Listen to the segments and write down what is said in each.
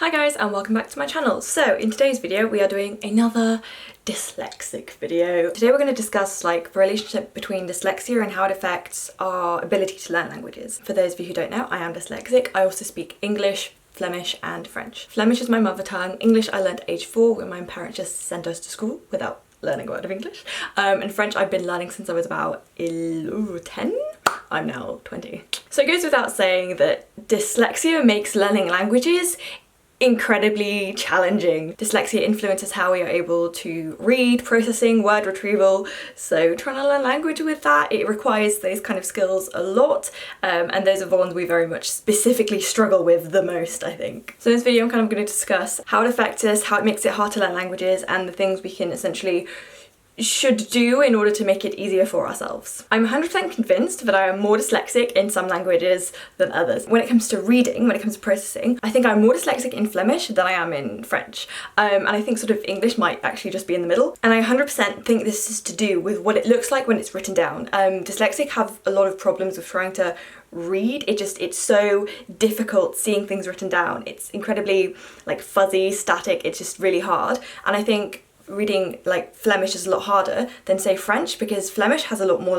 Hi guys and welcome back to my channel. So in today's video we are doing another dyslexic video. Today we're going to discuss the relationship between dyslexia and how it affects our ability to learn languages. For those of you who don't know, I am dyslexic. I also speak English, Flemish and French. Flemish is my mother tongue. English I learned at age 4 when my parents just sent us to school without learning a word of English. And French I've been learning since I was about 10? I'm now 20. So it goes without saying that dyslexia makes learning languages incredibly challenging. Dyslexia influences how we are able to read, processing, word retrieval. So trying to learn language with that, it requires those kind of skills a lot. And those are the ones we very much specifically struggle with the most, I think. So in this video I'm kind of going to discuss how it affects us, how it makes it hard to learn languages, and the things we can essentially should do in order to make it easier for ourselves. I'm 100% convinced that I am more dyslexic in some languages than others. When it comes to reading, when it comes to processing, I think I'm more dyslexic in Flemish than I am in French. And I think sort of English might actually just be in the middle. And I 100% think this is to do with what it looks like when it's written down. Dyslexic have a lot of problems with trying to read. It's so difficult seeing things written down. It's incredibly fuzzy, static, it's just really hard. And I think reading Flemish is a lot harder than say French, because Flemish has a lot more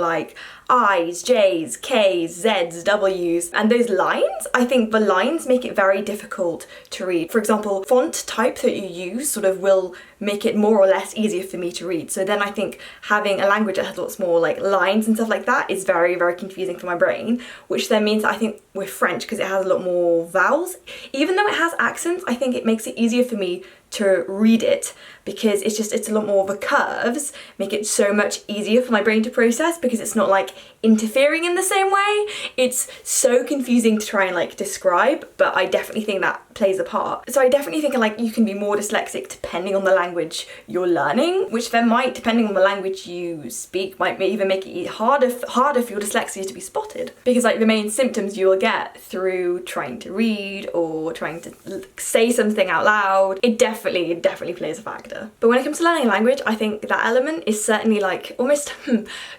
I's, J's, K's, Z's, W's, and those lines, I think the lines make it very difficult to read. For example, font type that you use sort of will make it more or less easier for me to read. So then I think having a language that has lots more lines and stuff like that is very, very confusing for my brain, which then means that I think with French, because it has a lot more vowels, even though it has accents, I think it makes it easier for me to read it, because it's a lot more of the curves make it so much easier for my brain to process, because it's not interfering in the same way. It's so confusing to try and describe, but I definitely think that plays a part. So I definitely think you can be more dyslexic depending on the language you're learning, which then might, depending on the language you speak, might even make it harder for your dyslexia to be spotted, because the main symptoms you will get through trying to read or trying to say something out loud, it definitely plays a factor. But when it comes to learning a language, I think that element is certainly almost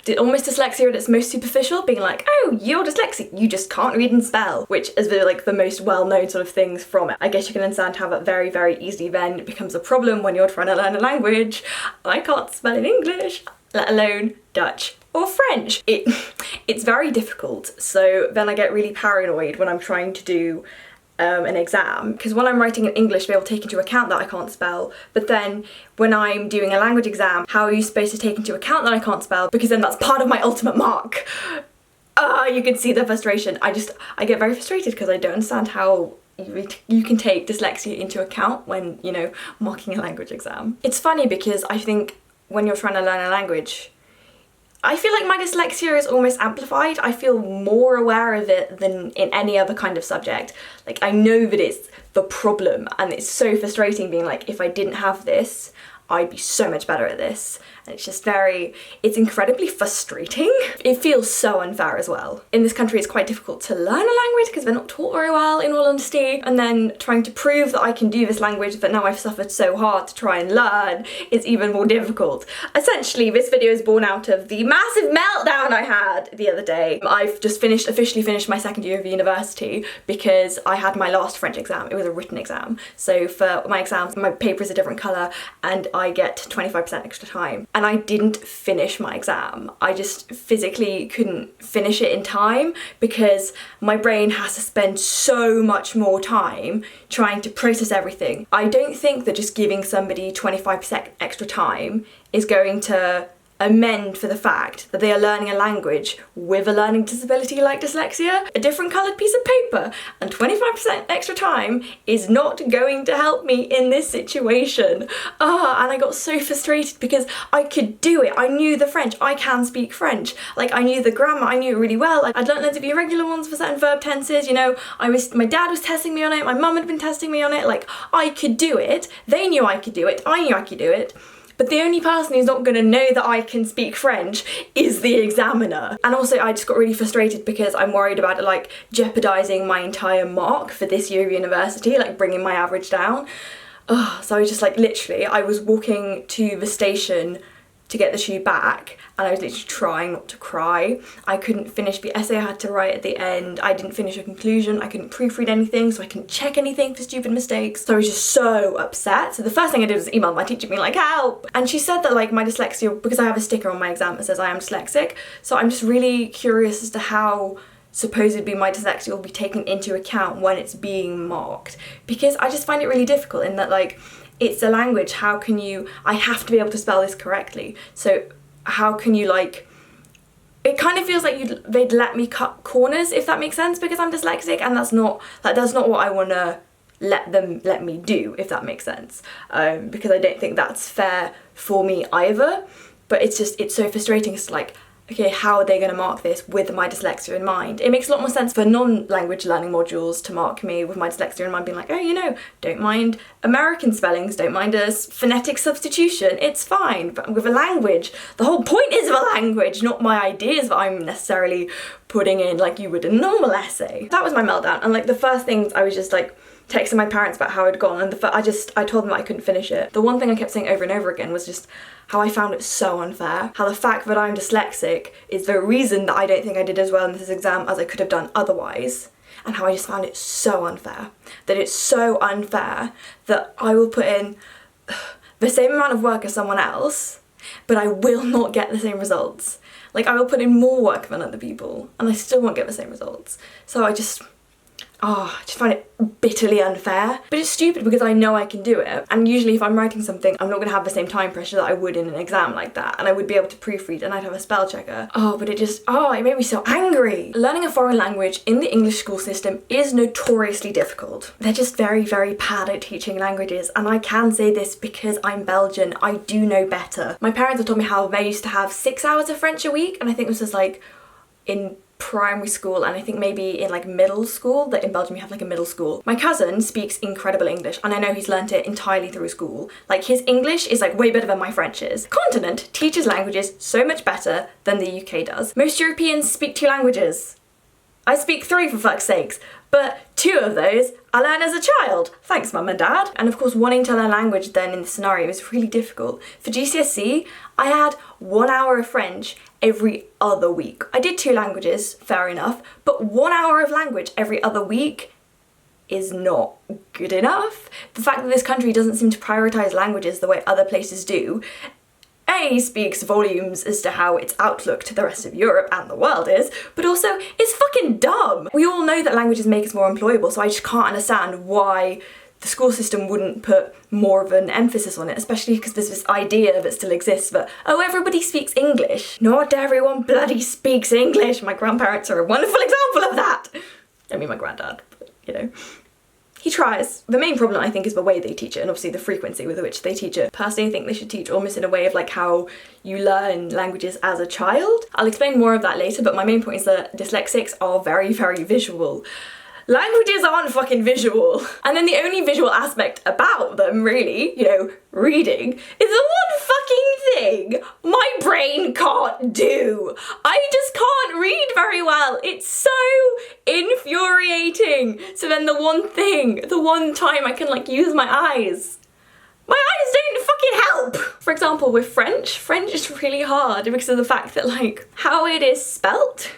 dyslexia at its most superficial, being oh, you're dyslexic, you just can't read and spell, which is the most well-known sort of things from it. I guess you can understand how that very, very easily then becomes a problem when you're trying to learn a language. I can't spell in English, let alone Dutch or French. It's very difficult. So then I get really paranoid when I'm trying to do an exam, because when I'm writing in English they will take into account that I can't spell, but then when I'm doing a language exam, how are you supposed to take into account that I can't spell, because then that's part of my ultimate mark. You can see the frustration. I get very frustrated because I don't understand how you can take dyslexia into account when, marking a language exam. It's funny because I think when you're trying to learn a language, I feel like my dyslexia is almost amplified. I feel more aware of it than in any other kind of subject. I know that it's the problem, and it's so frustrating being if I didn't have this, I'd be so much better at this. And it's incredibly frustrating. It feels so unfair as well. In this country it's quite difficult to learn a language because they're not taught very well, in all honesty, and then trying to prove that I can do this language that now I've suffered so hard to try and learn is even more difficult. Essentially, this video is born out of the massive meltdown I had the other day. I've just officially finished my second year of university because I had my last French exam. It was a written exam. So for my exams, my paper is a different colour and I get 25% extra time. And I didn't finish my exam. I just physically couldn't finish it in time because my brain has to spend so much more time trying to process everything. I don't think that just giving somebody 25% extra time is going to amend for the fact that they are learning a language with a learning disability like dyslexia. A different coloured piece of paper and 25% extra time is not going to help me in this situation. And I got so frustrated because I could do it. I knew the French. I can speak French. I knew the grammar. I knew it really well. I'd learned loads of irregular ones for certain verb tenses. My dad was testing me on it. My mum had been testing me on it. I could do it. They knew I could do it. I knew I could do it. But the only person who's not going to know that I can speak French is the examiner. And also I just got really frustrated because I'm worried about it jeopardising my entire mark for this year of university, bringing my average down. So I was just literally, I was walking to the station to get the shoe back, and I was literally trying not to cry. I couldn't finish the essay I had to write at the end. I didn't finish a conclusion. I couldn't proofread anything, so I couldn't check anything for stupid mistakes. So I was just so upset. So the first thing I did was email my teacher being like, help! And she said that like my dyslexia, because I have a sticker on my exam that says I am dyslexic, so I'm just really curious as to how supposedly my dyslexia will be taken into account when it's being marked, because I just find it really difficult in that like it's a language. How can you, I have to be able to spell this correctly, so how can you like, it kind of feels like they'd let me cut corners, if that makes sense, because I'm dyslexic, and that's not what I want to let me do, if that makes sense, because I don't think that's fair for me either. But it's so frustrating. It's like, okay, how are they going to mark this with my dyslexia in mind? It makes a lot more sense for non-language learning modules to mark me with my dyslexia in mind, being like, oh, you know, don't mind American spellings, don't mind a phonetic substitution, it's fine. But with a language, the whole point is of a language, not my ideas that I'm necessarily putting in like you would in a normal essay. That was my meltdown, and like the first things I was just like texting my parents about how I'd gone, and I told them that I couldn't finish it. The one thing I kept saying over and over again was just how I found it so unfair, how the fact that I'm dyslexic is the reason that I don't think I did as well in this exam as I could have done otherwise, and how I just found it so unfair, that it's so unfair that I will put in the same amount of work as someone else, but I will not get the same results. Like, I will put in more work than other people and I still won't get the same results. So I just find it bitterly unfair. But it's stupid because I know I can do it. And usually if I'm writing something, I'm not going to have the same time pressure that I would in an exam like that. And I would be able to proofread and I'd have a spell checker. But it made me so angry. Learning a foreign language in the English school system is notoriously difficult. They're just very, very bad at teaching languages. And I can say this because I'm Belgian. I do know better. My parents have told me how they used to have 6 hours of French a week. And I think this was like in primary school, and I think maybe in like middle school, that in Belgium you have like a middle school. My cousin speaks incredible English, and I know he's learnt it entirely through school. Like, his English is like way better than my French is. Continent teaches languages so much better than the UK does. Most Europeans speak 2 languages. I speak 3 for fuck's sakes, but 2 of those I learned as a child. Thanks, mum and dad. And of course, wanting to learn language then in this scenario is really difficult. For GCSE, I had 1 hour of French every other week. I did 2 languages, fair enough, but 1 hour of language every other week is not good enough. The fact that this country doesn't seem to prioritise languages the way other places do, A, speaks volumes as to how its outlook to the rest of Europe and the world is, but also it's fucking dumb. We all know that languages make us more employable, so I just can't understand why the school system wouldn't put more of an emphasis on it, especially because there's this idea that still exists that, oh, everybody speaks English. Not everyone bloody speaks English. My grandparents are a wonderful example of that. I mean, my granddad, but, you know. He tries. The main problem, I think, is the way they teach it and obviously the frequency with which they teach it. Personally, I think they should teach almost in a way of like how you learn languages as a child. I'll explain more of that later, but my main point is that dyslexics are very, very visual. Languages aren't fucking visual. And then the only visual aspect about them, really, you know, reading, is the one fucking thing my brain can't do. I just can't read very well. It's so infuriating. So then the one time I can like use my eyes don't fucking help. For example, with French is really hard because of the fact that like how it is spelt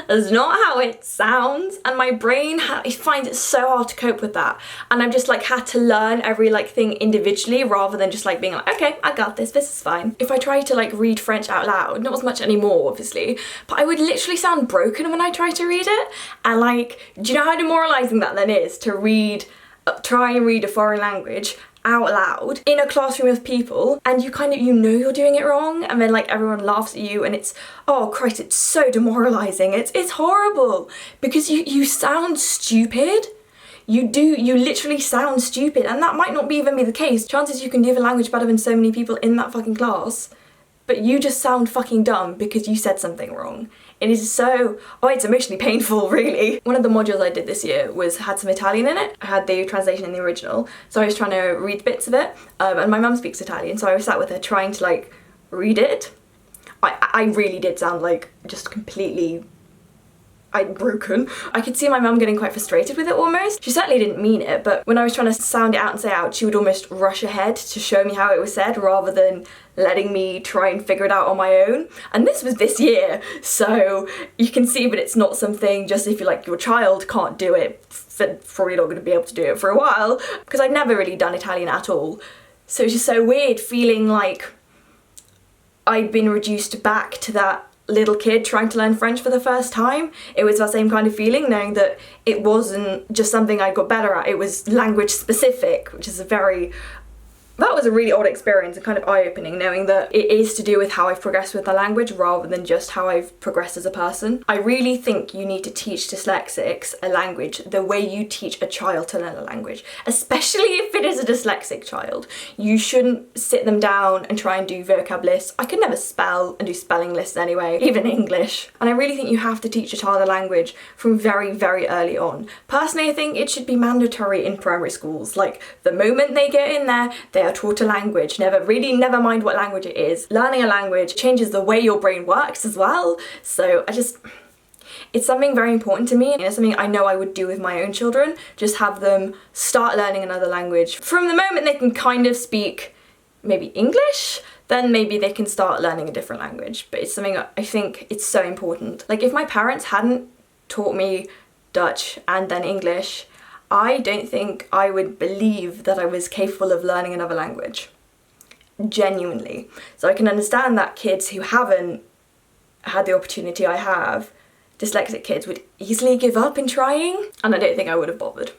is not how it sounds, and my brain it finds it so hard to cope with that, and I've just like had to learn every like thing individually rather than just like being like, okay, I got this is fine. If I try to like read French out loud, not as much anymore obviously, but I would literally sound broken when I try to read it. And like, do you know how demoralizing that then is to try and read a foreign language out loud in a classroom of people, and you know you're doing it wrong, and then like everyone laughs at you, and it's, oh Christ, it's so demoralizing. It's horrible because you sound stupid. You literally sound stupid, and that might not even be the case. Chances you can do the language better than so many people in that fucking class, but you just sound fucking dumb because you said something wrong. It is so, it's emotionally painful, really. One of the modules I did this year had some Italian in it. I had the translation in the original, so I was trying to read bits of it, and my mum speaks Italian, so I was sat with her trying to like read it. I really did sound like just completely broken. I could see my mum getting quite frustrated with it almost. She certainly didn't mean it, but when I was trying to sound it out and say it out, she would almost rush ahead to show me how it was said rather than letting me try and figure it out on my own. And this was this year, so you can see, but it's not something just if you like your child can't do it, probably not going to be able to do it for a while, because I'd never really done Italian at all. So it's just so weird feeling like I'd been reduced back to that little kid trying to learn French for the first time. It was that same kind of feeling, knowing that it wasn't just something I got better at, it was language specific, which is that was a really odd experience and kind of eye-opening, knowing that it is to do with how I've progressed with the language rather than just how I've progressed as a person. I really think you need to teach dyslexics a language the way you teach a child to learn a language, especially if it is a dyslexic child. You shouldn't sit them down and try and do vocab lists. I could never spell and do spelling lists anyway, even English. And I really think you have to teach a child a language from very, very early on. Personally, I think it should be mandatory in primary schools. Like, the moment they get in there, they are taught a language. Never mind what language it is. Learning a language changes the way your brain works as well. So it's something very important to me, and it's something I know I would do with my own children. Just have them start learning another language. From the moment they can kind of speak maybe English, then maybe they can start learning a different language. But it's something I think it's so important. Like, if my parents hadn't taught me Dutch and then English, I don't think I would believe that I was capable of learning another language. Genuinely. So I can understand that kids who haven't had the opportunity I have, dyslexic kids, would easily give up in trying, and I don't think I would have bothered.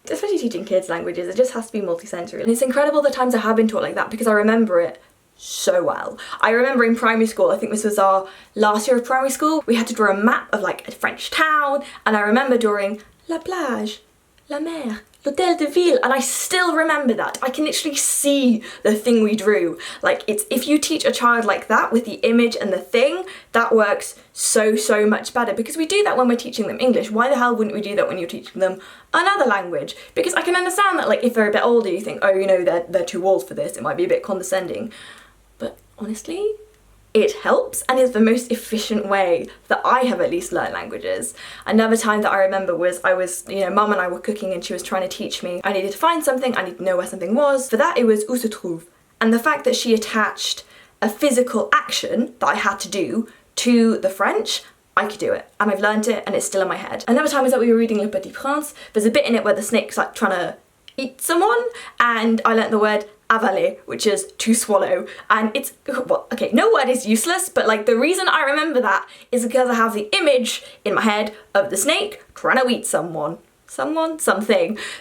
Especially teaching kids languages, it just has to be multisensory. And it's incredible the times I have been taught like that, because I remember it so well. I remember in primary school, I think this was our last year of primary school, we had to draw a map of like a French town, and I remember drawing La Plage, La Mer, l'Hôtel de Ville, and I still remember that. I can literally see the thing we drew. Like, it's, if you teach a child like that with the image and the thing, that works so much better, because we do that when we're teaching them English. Why the hell wouldn't we do that when you're teaching them another language? Because I can understand that, like, if they're a bit older, you think, oh, you know, they're too old for this, it might be a bit condescending. But honestly, it helps and is the most efficient way that I have at least learned languages. Another time that I remember was Mum and I were cooking and she was trying to teach me. I needed to find something, I needed to know where something was. For that it was où se trouve. And the fact that she attached a physical action that I had to do to the French, I could do it. And I've learned it and it's still in my head. Another time was that we were reading Le Petit Prince. There's a bit in it where the snake's like trying to eat someone, and I learnt the word avaler, which is to swallow, and it's, well, okay, no word is useless, but like the reason I remember that is because I have the image in my head of the snake trying to eat something.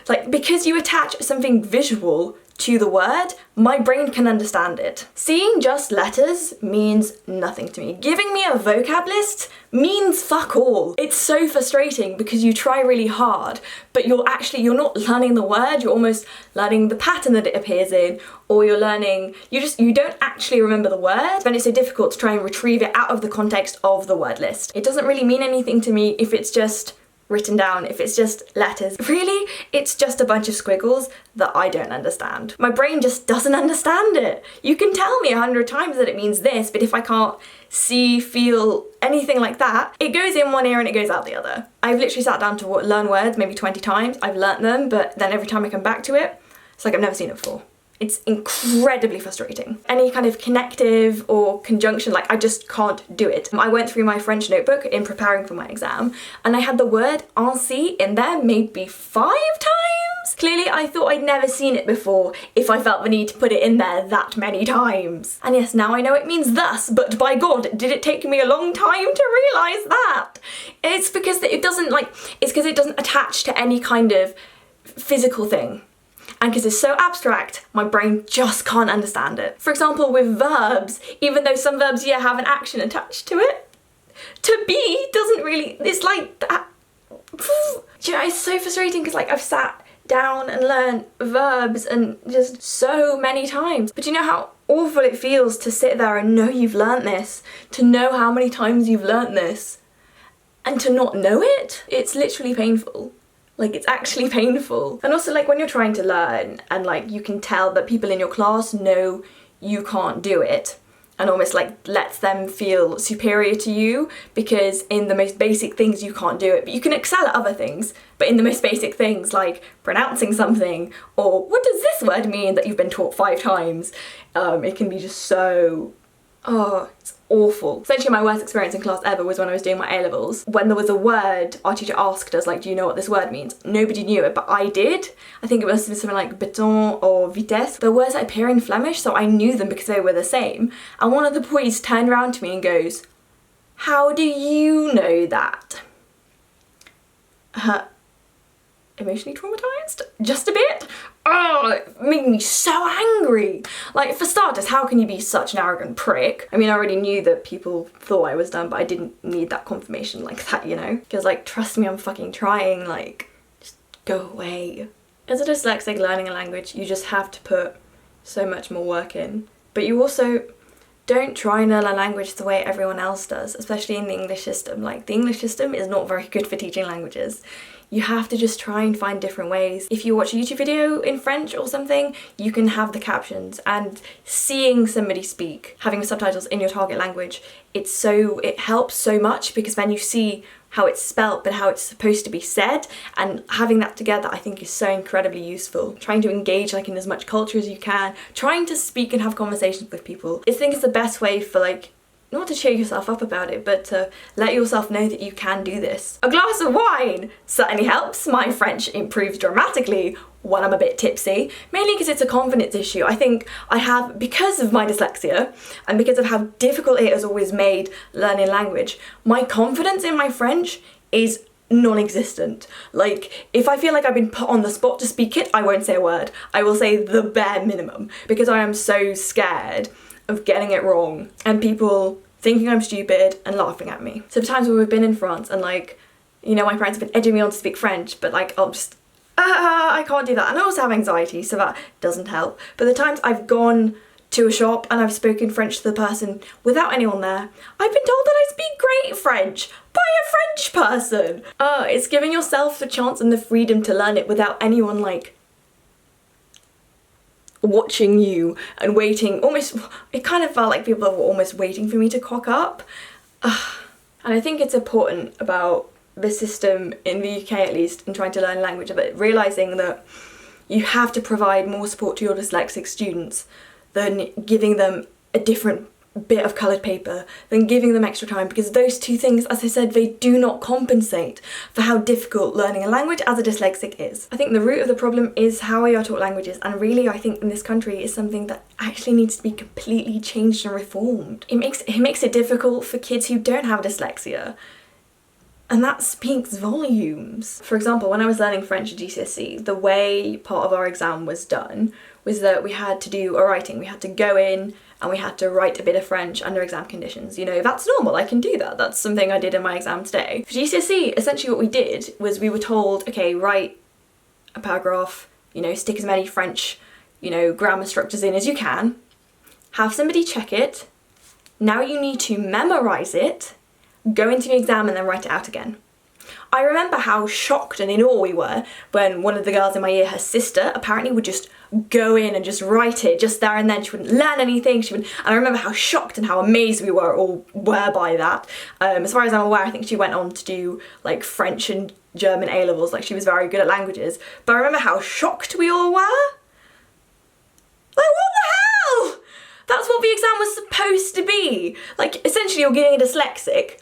Like, because you attach something visual to the word, my brain can understand it. Seeing just letters means nothing to me. Giving me a vocab list means fuck all. It's so frustrating because you try really hard, but you're not learning the word, you're almost learning the pattern that it appears in, or you don't actually remember the word, and it's so difficult to try and retrieve it out of the context of the word list. It doesn't really mean anything to me if it's just written down, if it's just letters. Really, it's just a bunch of squiggles that I don't understand. My brain just doesn't understand it. You can tell me 100 times that it means this, but if I can't see, feel, anything like that, it goes in one ear and it goes out the other. I've literally sat down to learn words maybe 20 times. I've learnt them, but then every time I come back to it, it's like I've never seen it before. It's incredibly frustrating. Any kind of connective or conjunction, like, I just can't do it. I went through my French notebook in preparing for my exam, and I had the word ainsi in there maybe 5 times. Clearly, I thought I'd never seen it before if I felt the need to put it in there that many times. And yes, now I know it means thus, but by God, did it take me a long time to realise that? It's because it doesn't attach to any kind of physical thing. And because it's so abstract, my brain just can't understand it. For example, with verbs, even though some verbs, have an action attached to it, to be doesn't really, it's like that. It's so frustrating because, like, I've sat down and learned verbs and just so many times. But you know how awful it feels to sit there and know you've learnt this, to know how many times you've learnt this, and to not know it? It's literally painful. Like, it's actually painful. And also, like, when you're trying to learn and, like, you can tell that people in your class know you can't do it, and almost like lets them feel superior to you, because in the most basic things you can't do it, but you can excel at other things. But in the most basic things like pronouncing something, or what does this word mean that you've been taught 5 times, it can be just so, oh, it's awful. Essentially my worst experience in class ever was when I was doing my A-levels. When there was a word, our teacher asked us, like, do you know what this word means? Nobody knew it, but I did. I think it must have been something like béton or vitesse. The words that appear in Flemish, so I knew them because they were the same. And one of the boys turned around to me and goes, how do you know that? Emotionally traumatized? Just a bit? Oh, it made me so angry. Like, for starters, how can you be such an arrogant prick? I mean, I already knew that people thought I was dumb, but I didn't need that confirmation like that, you know? Because, like, trust me, I'm fucking trying, like, just go away. As a dyslexic learning a language, you just have to put so much more work in. But you also don't try and learn a language the way everyone else does, especially in the English system. Like, the English system is not very good for teaching languages. You have to just try and find different ways. If you watch a YouTube video in French or something, you can have the captions, and seeing somebody speak, having subtitles in your target language, it helps so much, because then you see how it's spelt but how it's supposed to be said, and having that together I think is so incredibly useful. Trying to engage like in as much culture as you can, trying to speak and have conversations with people. I think it's the best way for, like, not to cheer yourself up about it, but to let yourself know that you can do this. A glass of wine certainly helps. My French improves dramatically when I'm a bit tipsy, mainly because it's a confidence issue. I think I have, because of my dyslexia and because of how difficult it has always made learning language, my confidence in my French is non-existent. Like, if I feel like I've been put on the spot to speak it, I won't say a word. I will say the bare minimum, because I am so scared of getting it wrong and people thinking I'm stupid and laughing at me. So the times where we've been in France and, like, you know, my parents have been edging me on to speak French, but like I'll just, I can't do that. And I also have anxiety, so that doesn't help. But the times I've gone to a shop and I've spoken French to the person without anyone there, I've been told that I speak great French by a French person. It's giving yourself the chance and the freedom to learn it without anyone, like, watching you and waiting. Almost, it kind of felt like people were almost waiting for me to cock up. And I think it's important about the system in the UK, at least, in trying to learn language, but realising that you have to provide more support to your dyslexic students than giving them a different bit of coloured paper, than giving them extra time, because those two things, as I said, they do not compensate for how difficult learning a language as a dyslexic is. I think the root of the problem is how we are taught languages, and really I think in this country is something that actually needs to be completely changed and reformed. It makes it difficult for kids who don't have dyslexia, and that speaks volumes. For example, when I was learning French at GCSE, the way part of our exam was done was that we had to do a writing. We had to go in and we had to write a bit of French under exam conditions. You know, that's normal, I can do that. That's something I did in my exam today. For GCSE, essentially what we did was we were told, okay, write a paragraph, you know, stick as many French, you know, grammar structures in as you can, have somebody check it, now you need to memorise it, go into the exam and then write it out again. I remember how shocked and in awe we were when one of the girls in my year, her sister, apparently would just go in and just write it just there and then. She wouldn't learn anything. And I remember how shocked and how amazed we all were by that. As far as I'm aware, I think she went on to do like French and German A-levels. Like, she was very good at languages. But I remember how shocked we all were. Like, what the hell? That's what the exam was supposed to be. Like, essentially you're giving a dyslexic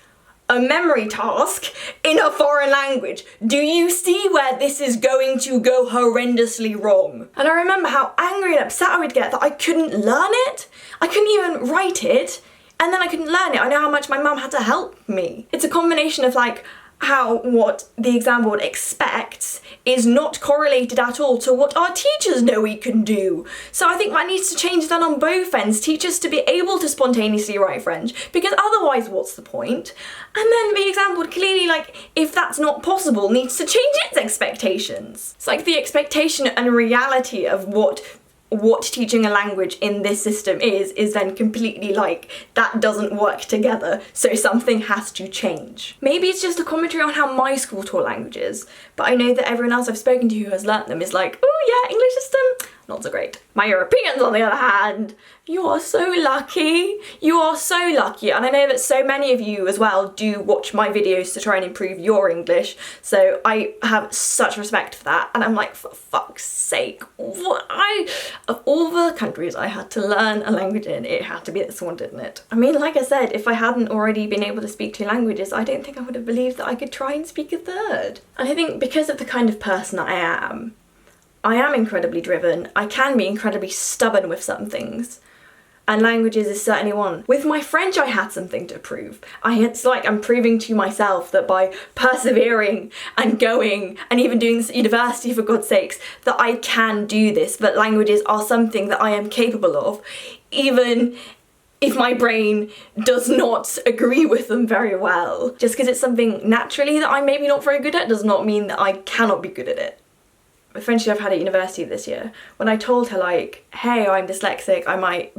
a memory task in a foreign language. Do you see where this is going to go horrendously wrong? And I remember how angry and upset I would get that I couldn't learn it. I couldn't even write it, and then I couldn't learn it. I know how much my mum had to help me. It's a combination of like how what the exam board expects is not correlated at all to what our teachers know we can do. So I think that needs to change that on both ends. Teachers to be able to spontaneously write French, because otherwise what's the point? And then the exam board clearly, like, if that's not possible, needs to change its expectations. It's like the expectation and reality of what teaching a language in this system is then completely, like, that doesn't work together, so something has to change. Maybe it's just a commentary on how my school taught languages, but I know that everyone else I've spoken to who has learnt them is like, oh yeah, English system, not so great. My Europeans, on the other hand, you are so lucky. You are so lucky. And I know that so many of you as well do watch my videos to try and improve your English. So I have such respect for that. And I'm like, for fuck's sake, of all the countries I had to learn a language in, it had to be this one, didn't it? I mean, like I said, if I hadn't already been able to speak 2 languages, I don't think I would have believed that I could try and speak a 3rd. And I think because of the kind of person I am incredibly driven. I can be incredibly stubborn with some things. And languages is certainly one. With my French, I had something to prove. It's like I'm proving to myself that by persevering and going and even doing this at university, for God's sakes, that I can do this, that languages are something that I am capable of, even if my brain does not agree with them very well. Just because it's something naturally that I'm maybe not very good at does not mean that I cannot be good at it. A friendship I've had at university this year, when I told her like, hey, I'm dyslexic, I might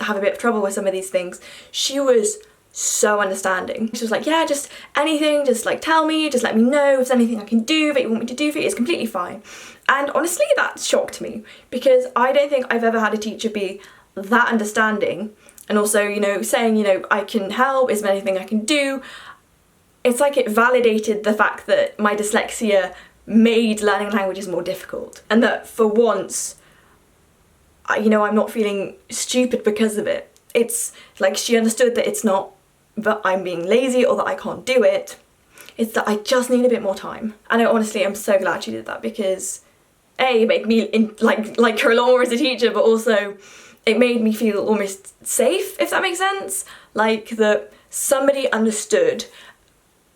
have a bit of trouble with some of these things, she was so understanding. She was like, yeah, just anything, just like tell me, just let me know if there's anything I can do that you want me to do for you, it's completely fine. And honestly, that shocked me because I don't think I've ever had a teacher be that understanding and also, you know, saying, you know, I can help, is there anything I can do? It's like it validated the fact that my dyslexia made learning languages more difficult and that for once, you know, I'm not feeling stupid because of it. It's like she understood that it's not that I'm being lazy or that I can't do it, it's that I just need a bit more time. And I honestly am so glad she did that because A, it made me like her a lot more as a teacher, but also it made me feel almost safe, if that makes sense. Like that somebody understood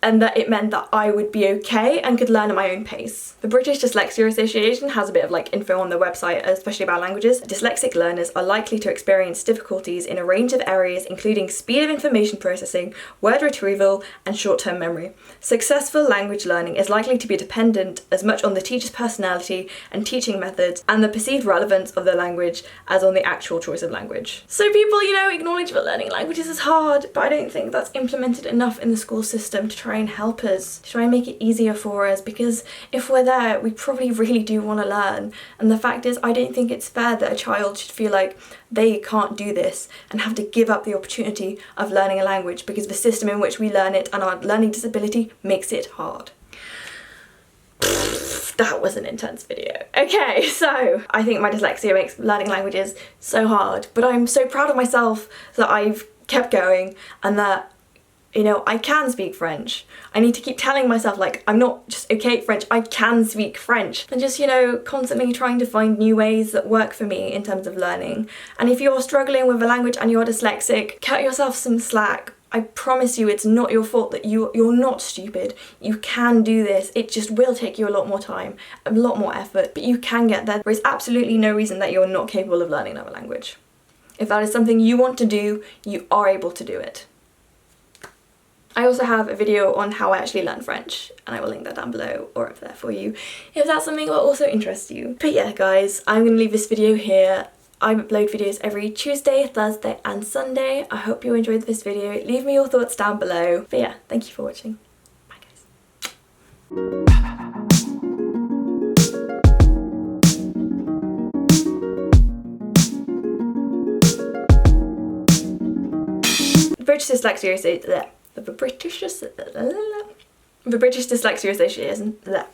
and that it meant that I would be okay and could learn at my own pace. The British Dyslexia Association has a bit of like info on their website, especially about languages. Dyslexic learners are likely to experience difficulties in a range of areas, including speed of information processing, word retrieval, and short-term memory. Successful language learning is likely to be dependent as much on the teacher's personality and teaching methods and the perceived relevance of their language as on the actual choice of language. So people, you know, acknowledge that learning languages is hard, but I don't think that's implemented enough in the school system to try and help us, to try and make it easier for us, because if we're there, we probably really do want to learn. And the fact is, I don't think it's fair that a child should feel like they can't do this and have to give up the opportunity of learning a language because the system in which we learn it and our learning disability makes it hard. That was an intense video. Okay, so I think my dyslexia makes learning languages so hard, but I'm so proud of myself that I've kept going and that, you know, I can speak French. I need to keep telling myself, like, I'm not just okay at French, I can speak French. And just, you know, constantly trying to find new ways that work for me in terms of learning. And if you're struggling with a language and you're dyslexic, cut yourself some slack. I promise you it's not your fault, that you're not stupid. You can do this. It just will take you a lot more time, a lot more effort, but you can get there. There is absolutely no reason that you're not capable of learning another language. If that is something you want to do, you are able to do it. I also have a video on how I actually learned French, and I will link that down below or up there for you if that's something that also interests you. But yeah guys, I'm gonna leave this video here. I upload videos every Tuesday, Thursday and Sunday. I hope you enjoyed this video. Leave me your thoughts down below. But yeah, thank you for watching. Bye guys. British Dyslexia Association. The British Dyslexia Association.